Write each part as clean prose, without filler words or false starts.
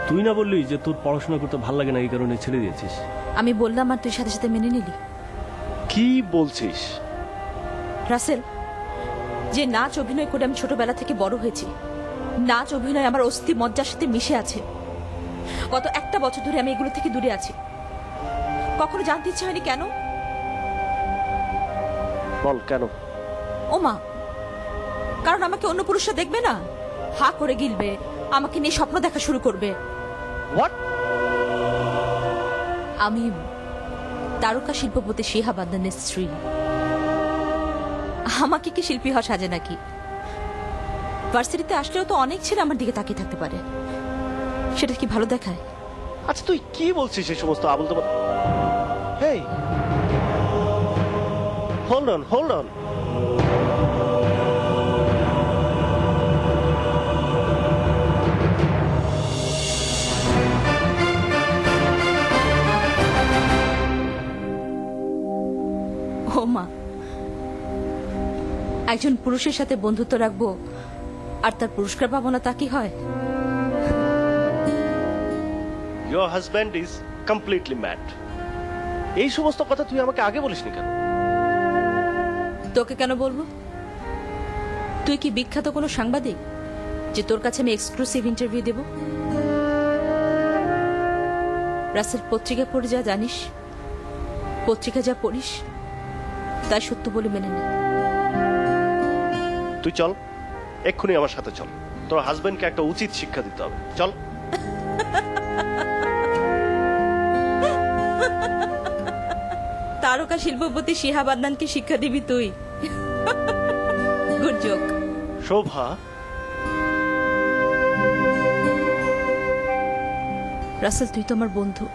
তুই না বললি যে তোর পড়াশোনা করতে ভালো লাগে না, এই কারণে ছেড়ে দিয়েছিস? আমি বললাম আর তুই সাথে সাথে মেনে নিলি। কি বলছিস? রাসেল, যে নাচ অভিনয় করে আমি ছোটবেলা থেকে বড় হয়েছি, নাচ অভিনয় আমার অস্থি মজ্জার সাথে মিশে আছে। গত একটা বছর ধরে আমি এগুলো থেকে দূরে আছি। কখনো জানতে ইচ্ছে হয়নি কেন? বল কেন? ও মা, কারণ আমাকে অন্য পুরুষরা দেখবে না, হা করে গিলবে, আমাকে নিয়ে স্বপ্ন দেখা শুরু করবে। হোয়াট? আমি তারকা শিল্পপতি শিহাবাদনের স্ত্রী। আমাকে কি শিল্পী হওয়া সাজে নাকি? ভার্সিটিতে আসলেও তো অনেক ছেলে আমার দিকে তাকিয়ে থাকতে পারে, সেটা কি ভালো দেখায়? আচ্ছা তুই কি বলছিস এই সমস্ত আবল তাবল? হেই, হোল্ড অন, হোল্ড অন। ও মা, একজন পুরুষের সাথে বন্ধুত্ব রাখবো আর তার পুরস্কার পাবো না, তা কি হয়? Your husband is completely mad. এই সমস্ত কথা তুই আমাকে আগে বলিসনি কেন? তোকে কেন বলবো? তুই কি বিখ্যাত কোনো সাংবাদিক যে তোর কাছে আমি এক্সক্লুসিভ ইন্টারভিউ দেব? রাসেল, পত্রিকা পড়ে যা জানিস, পত্রিকা যা পড়িস তাই সত্য বলে মেনে নে। তুই চল, এক্ষুনি আমার সাথে চল। তোর হাজবেন্ডকে একটা উচিত শিক্ষা দিতে হবে। চল। তারকা শিল্পপতি শিহাবাদনানকে শিক্ষা দিবি তুই? Good joke. শোভা, রাসেল, তুই তো আমার বন্ধু।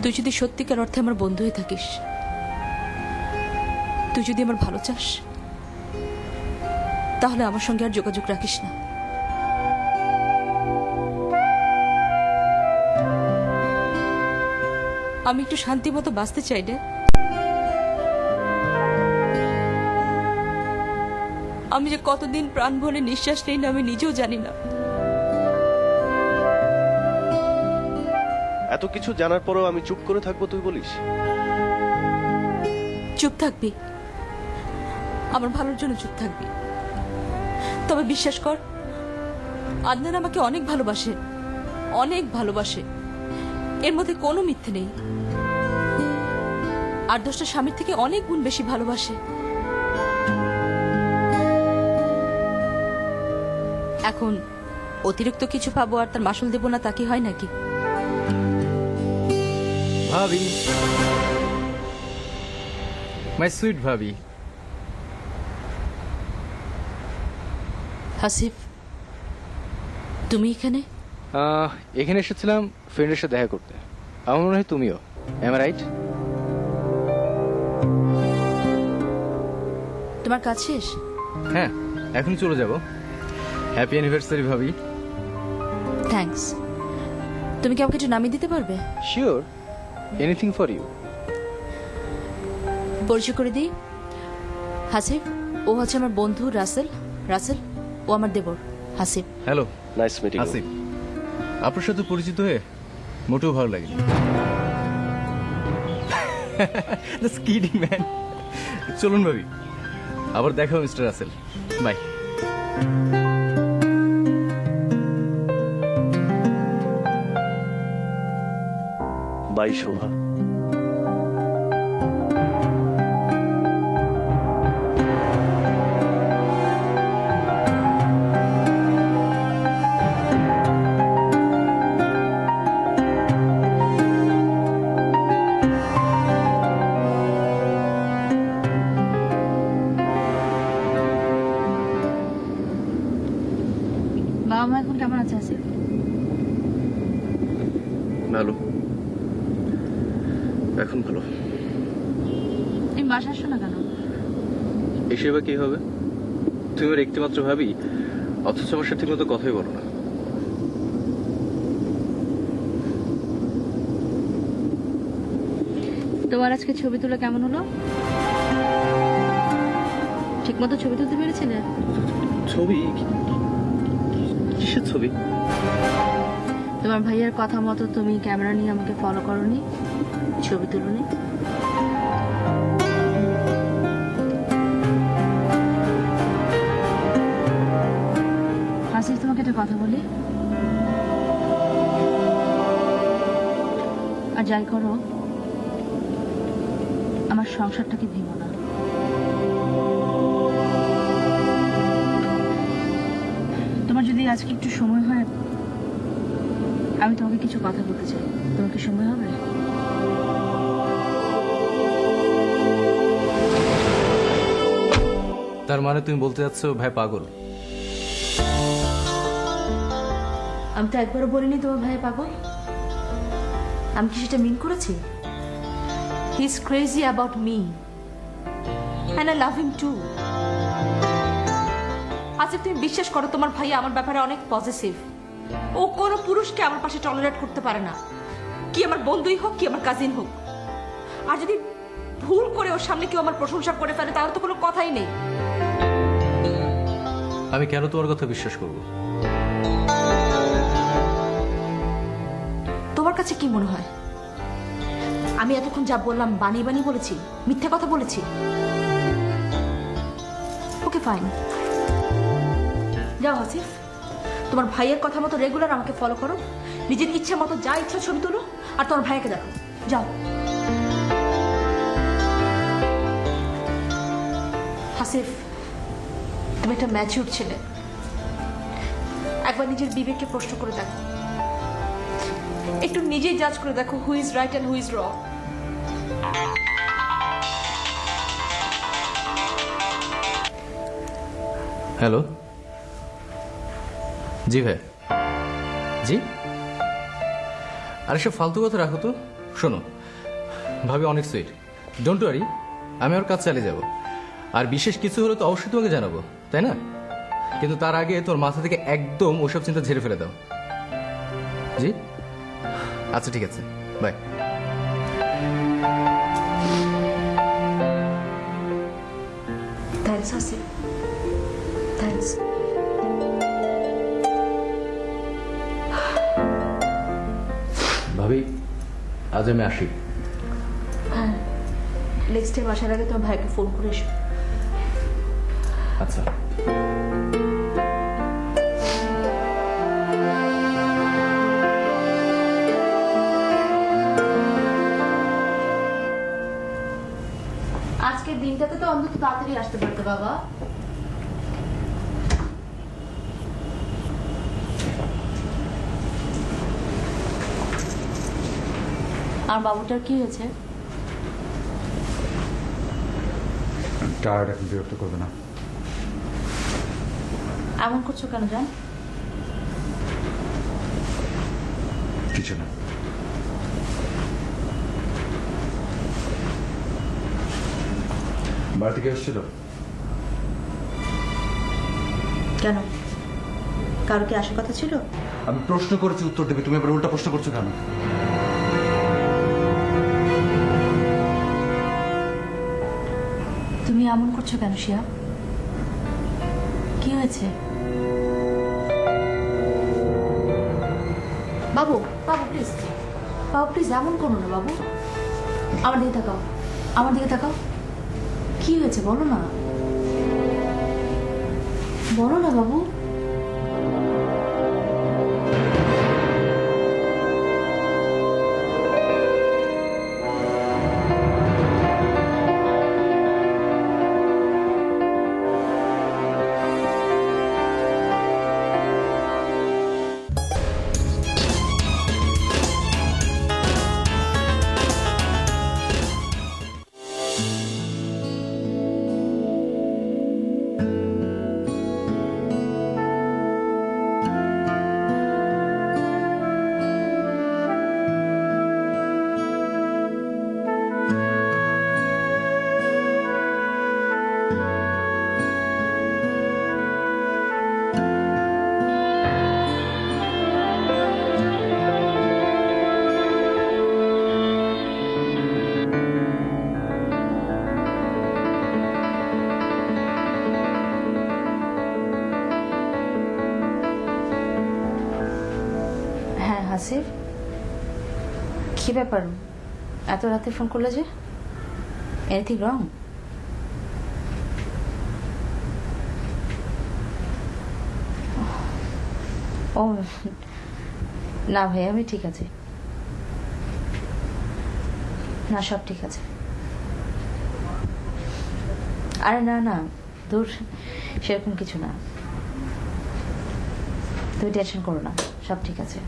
তুই যদি সত্যিকার অর্থে আমার বন্ধু হয়ে থাকিস, তুই যদি আমার ভালো চাস, তাহলে আমার সঙ্গে আর যোগাযোগ রাখিস না। আমি একটু শান্তি মতো বাঁচতে চাই রে। আমি যে কতদিন প্রাণ ভরে নিঃশ্বাস নেই না আমি নিজেও জানি না। এত কিছু জানার পরেও আমি চুপ করে থাকবো তুই বলিস? চুপ থাকবি, আমার ভালোর জন্য চুপ থাকবি। তবে বিশ্বাস কর, আদনান আমাকে অনেক ভালোবাসে, অনেক ভালোবাসে। এর মধ্যে কোনো মিথ্যে নেই। আর 10টা স্বামীর থেকে অনেক গুণ বেশি ভালোবাসে। এখন অতিরিক্ত কিছু পাবো আর তার মাসুল দেবো না, তা কি হয় নাকি? ভাবি, মাই সুইট ভাবি। হাসিফ, তুমি এখানে? এখানে এসেছিলাম ফ্রেন্ডের সাথে দেখা করতে। আমার মনে হয় তুমিও। Am right? তোমার কাজ শেষ? হ্যাঁ, এখন চলে যাব। হ্যাপি অ্যানিভার্সারি ভাবি। থ্যাঙ্কস। তুমি কি আমাকে একটু নামিয়ে দিতে পারবে? Sure, anything for you. পরিচয় করে দিই, হাসিফ ও হচ্ছে আমার বন্ধু রাসেল। রাসেল ও আমার দেবর Hasif. Hello, nice meeting. Asif. আপনার সাথে পরিচিত হয়ে মোটেও ভালো লাগেনি। Just kidding man. চলুন ভাবি, আবার দেখা হবে মিস্টার রাসেল। বাই। বাই শোভা। বাবা মা এখন কেমন আছে হাসিফ? ভালো, এখন ভালো। তুমি বাসা আসছো না কেন? এসে বা কি হবে? তুমি আমার একটি মাত্র ভাবি, অথচ আমার সাথে ঠিকমতো কথাই বলো না। তোমার আজকে ছবি তোলা কেমন হলো? ঠিকমতো ছবি তুলতে পেরেছিলে? ছবি? কিসের ছবি? তোমার ভাইয়ের কথা মতো তুমি ক্যামেরা নিয়ে আমাকে ফলো করনি, ছবি তুলনি। আসিফ, তোমাকে একটা কথা বলি, আর যাই করো আমার সংসারটাকে ভেঙো না। তোমার যদি আজকে একটু সময় হয়, আমি তোমাকে কিছু কথা বলতে চাই। তোমার কি সময় হবে? তার মানে তুমি বলতে যাচ্ছ ভাই পাগল? আমি তো একবারও বলিনি তোমার ভাই পাগল। আমি কি সেটা মিন করেছি? He is crazy about me and I love him to. আচ্ছা, তুমি বিশ্বাস করো তোমার ভাই আমার ব্যাপারে অনেক পজিটিভ। ও কোনো পুরুষকে আমার পাশে টলারেট করতে পারে না, কি আমার বন্ধুই হোক কি আমার কাজিন হোক। আর যদি ভুল করে ওর সামনে কেউ আমার প্রশংসা করে ফেলে তাহলে তো কোনো কথাই নেই। আমি কেন তোমার কথা বিশ্বাস করব? তোমার কাছে কি মনে হয় আমি এতক্ষণ যা বললাম বানিয়ে বানিয়ে বলেছি, মিথ্যা কথা বলেছি? ওকে ফাইন, যাও হাসিফ, তোমার ভাইয়ের কথা মতো রেগুলার আমাকে ফলো করো, নিজের ইচ্ছা মতো যা ইচ্ছা ছবি তোলো, আর তোমার ভাইকে দেখো। যাও। হাসিফ, তুমি একটা ম্যাচিউর ছেলে, একবার নিজের বিবেককে প্রশ্ন করে দেখো, একটু নিজেই জাজ করে দেখো who is right and who is wrong. Hello, জি ভাই। জি, আরে সব ফালতু কথা রাখো তো। শোনো, ভাবি অনেক সুইট, ডোন্ট ওয়ারি, আমি ওর কাজ চালিয়ে যাব। আর বিশেষ কিছু হলে তো অবশ্যই তোমাকে জানাবো, তাই না? কিন্তু তার আগে তোর মাথা থেকে একদম ওসব চিন্তা ঝেড়ে ফেলে দাও। জি, আচ্ছা ঠিক আছে, বাই। Thanks Hasif, thanks. ভাবি, আজ আমি আসি। হ্যাঁ, নেক্সট টাইম আসার আগে তোমার ভাইকে ফোন করে এসো। আচ্ছা। আজকের দিনটাতে তো অন্তত তাড়াতাড়ি আসতে পারতো বাবা। আর বাবুটার কি হয়েছে? টায়ার্ড, এখন বিরক্ত করবে না। এমন করছো কেন জান? কিছু না। বাড়ি থেকে এসেছিল? কেন, কারো কি আসার কথা ছিল? আমি প্রশ্ন করেছি, উত্তর দেবে। তুমি এবার উল্টা প্রশ্ন করছো কেন? তুমি এমন করছো কেন শিয়া? কি হয়েছে? বাবু, বাবু প্লিজ, বাবু প্লিজ এমন করো না বাবু। আমার দিকে তাকাও, আমার দিকে তাকাও। কি হয়েছে বলো না, বলো না বাবু। হাসিব, কি ব্যাপার এত রাতে ফোন করলে যে? Anything wrong? ও না ভাই, আমি ঠিক আছি। না, সব ঠিক আছে। আরে না না, দূর, সেরকম কিছু না, তুমি টেনশন করো না, সব ঠিক আছে।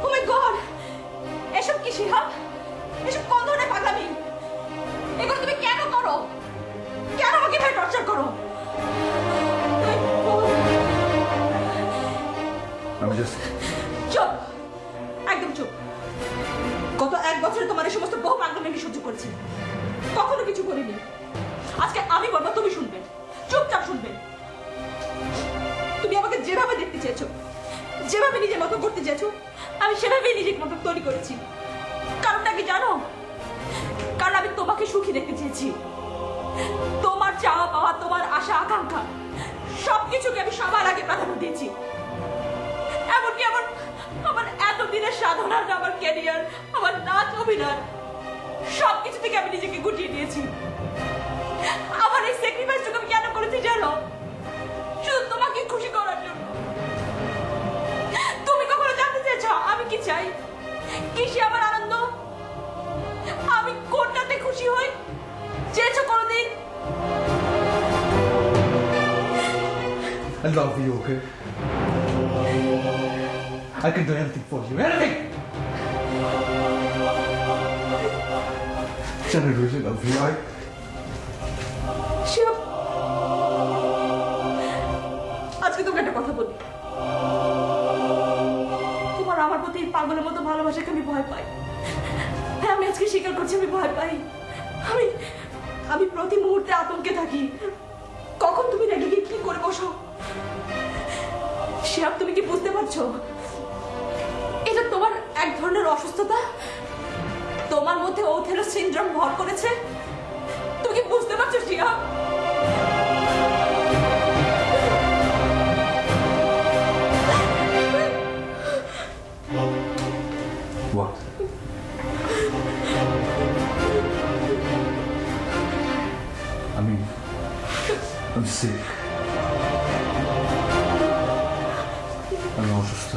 Oh my God! এসব কি শিহাব? এসব কোন ধরনের পাগলামি? এগুলো তুমি কেন করো? কেন আমাকে এভাবে টর্চার করো? আমি জাস্ট চুপ, একদম চুপ। গত 1 বছরে তোমার এই সমস্ত বহু পাগলামি আমি সহ্য করেছি, কখনো কিছু করিনি। আজকে আমি বলবো, তুমি শুনবে, চুপচাপ শুনবে। তুমি আমাকে যেভাবে দেখতে চেয়েছো, যেভাবে নিজের মতো করতে চেয়েছো, আমি সেভাবেই নিজের মতো তৈরি করেছি। কারণটা কি জানো? কারণ আমি তোমাকে সুখী দেখতে চেয়েছি। তোমার চাওয়া পাওয়া, তোমার আশা আকাঙ্ক্ষা সবকিছুকে আমি সবার আগে প্রাধান্য দিয়েছি। এমনকি আমার এতদিনের সাধনা, আমার ক্যারিয়ার, আমার নাচ, অভিনয় সবকিছু থেকে আমি নিজেকে গুটিয়ে দিয়েছি। আমার এই স্যাক্রিফাইসটুকু আমি কেন করেছি জানো? শুধু তোমাকে খুশি করার জন্য। তুমি কখনো জানতে চেয়েছো আমি কি চাই? কিসে আমার আনন্দ? আমি কোনটাতে খুশি হই? চেয়েছো কোনোদিন? I love you, okay? I can do anything for you. Anything! I really love you. Shiva, আজকে তোকে একটা কথা বলি। তোমার আমার প্রতি পাগলের মতো ভালোবাসাকে আমি ভয় পাই। হ্যাঁ, আমি আজকে স্বীকার করছি, আমি ভয় পাই। আমি প্রতি মুহূর্তে আতঙ্কে থাকি, কখন তুমি রেগে গিয়ে কি করে বসো। শিব, তুমি কি বুঝতে পারছো? এটা তোমার এক ধরনের অসুস্থতা, তোমার মধ্যে ওথেলো সিনড্রোম ভর করেছে। তুমি কি বুঝতে পারছো শিব? What? I'm sick. আমি অসুস্থ।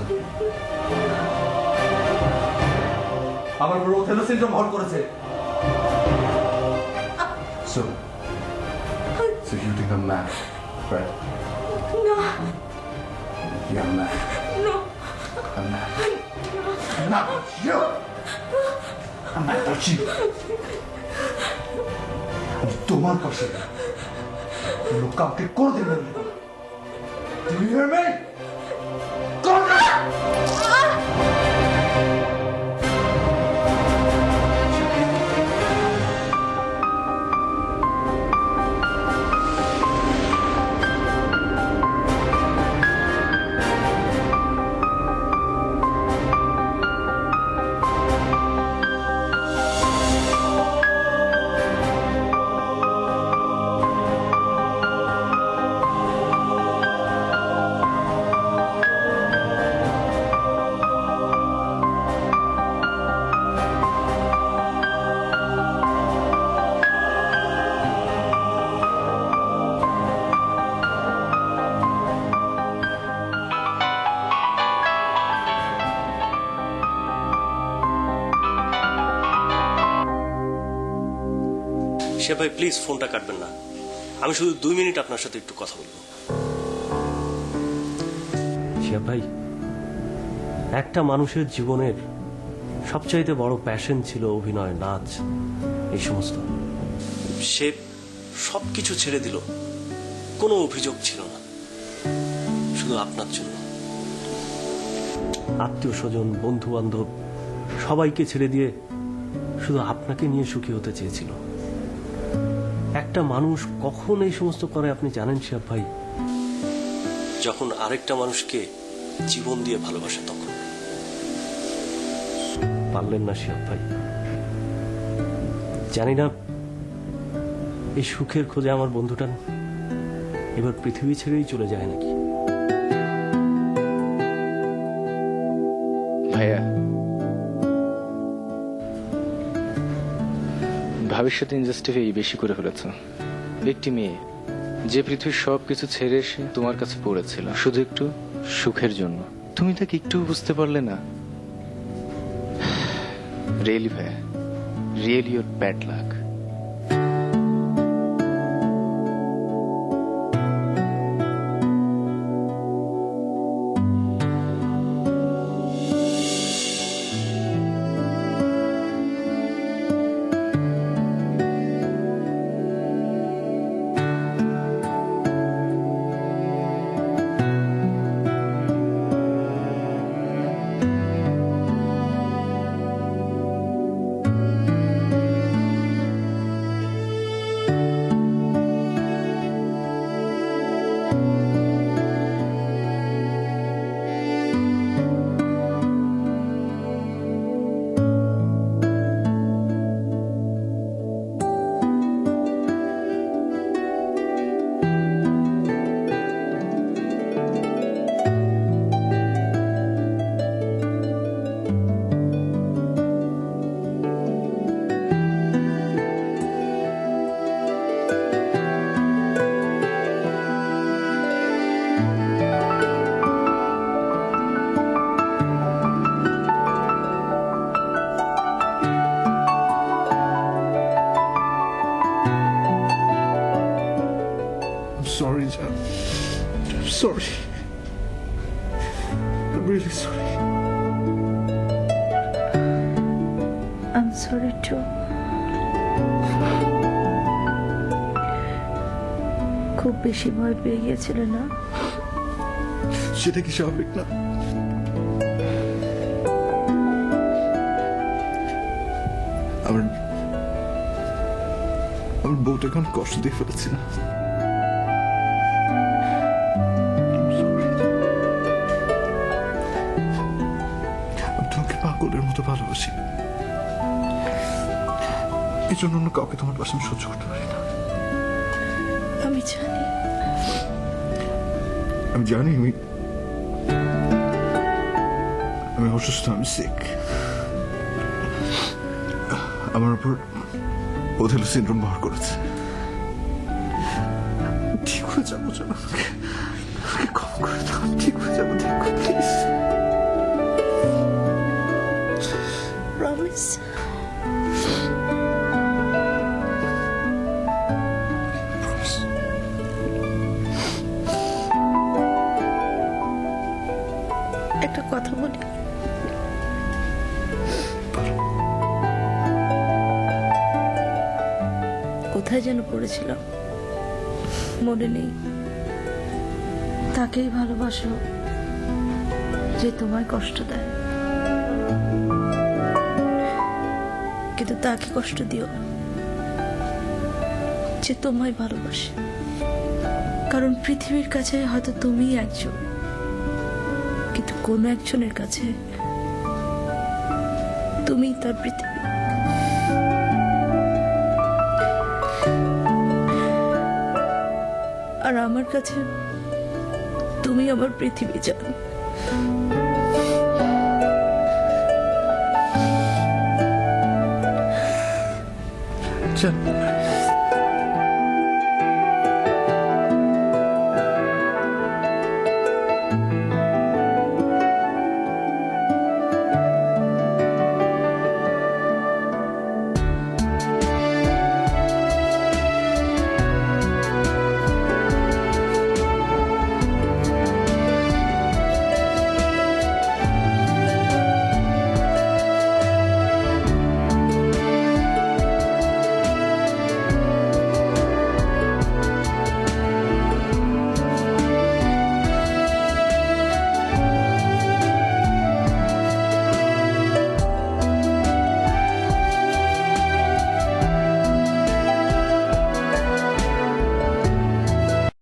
আমার পুরো ওথেলো সিনড্রোম হট করেছে। So you think I'm mad, right? No. Yeah, I'm mad. No. I'm mad. I'm not with you. I'm mad at you. আমি তোমার কাছে লোক কাউকে কোনোদিন মেনে নেব না। Do you hear me? Go now! সে ভাই প্লিজ ফোনটা কাটবেন না, আমি শুধু 2 মিনিট আপনার সাথে একটু কথা বলবো। শিহাব ভাই, একটা মানুষের জীবনের সবচাইতে বড় প্যাশন ছিল অভিনয়, নাচ, এই সমস্ত। সে সবকিছু ছেড়ে দিল, কোনো অভিযোগ ছিল না, শুধু আপনার জন্য। আত্মীয় স্বজন, বন্ধু বান্ধব সবাইকে ছেড়ে দিয়ে শুধু আপনাকে নিয়ে সুখী হতে চেয়েছিল। একটা মানুষ কখন এই সমস্ত করে আপনি জানেন শিহাব ভাই? যখন আরেকটা মানুষকে জীবন দিয়ে ভালোবাসে তখন। পারলেন না শিহাব ভাই। জানি না এই সুখের খোঁজে আমার বন্ধুটা এবার পৃথিবী ছেড়েই চলে যায় নাকি। ভাইয়া, ভাবির সাথে ইনজাস্টিফাই বেশি করে ফেলেছ। একটি মেয়ে যে পৃথিবীর সবকিছু ছেড়ে এসে তোমার কাছে পড়েছিল শুধু একটু সুখের জন্য, তুমি তাকে একটু বুঝতে পারলে না। রিয়েলি ভাইয়া, really your bad luck. Sorry, John. I'm sorry. I'm really sorry. I'm sorry too. খুব বেশি ভয় পেয়ে গিয়েছিল না? সেটা কি স্বাভাবিক না? আমার বউটা এখন কষ্ট দিয়ে ফেলেছি না? আমি তোমাকে পাগলের মতো ভালোবাসি, এই জন্য অন্য কাউকে তোমার পাশে আমি সহ্য করতে পারি না। আমি জানি। আমি অসুস্থ, আমি সিক। আমার উপর ওথেলো সিনড্রোম ভর করেছে। ঠিক হয়ে যাবো, আমাকে ক্ষমা করে দাও, ঠিক হয়ে যাবো, দেখো প্লিজ। প্রমিস। একটা কথা বলি, কোথায় যেন পড়েছিলাম, মনে নেই। তাকেই ভালোবাসো যে তোমায় কষ্ট দেয়, কিন্তু তাকে কষ্ট দিও না যে তোমায় ভালোবাসে। কারণ পৃথিবীর কাছে হয়তো তুমিই একজন, কিন্তু কোনো একজনের কাছে তুমি তার পৃথিবী। আর আমার কাছে তুমি আমার পৃথিবী জান। জান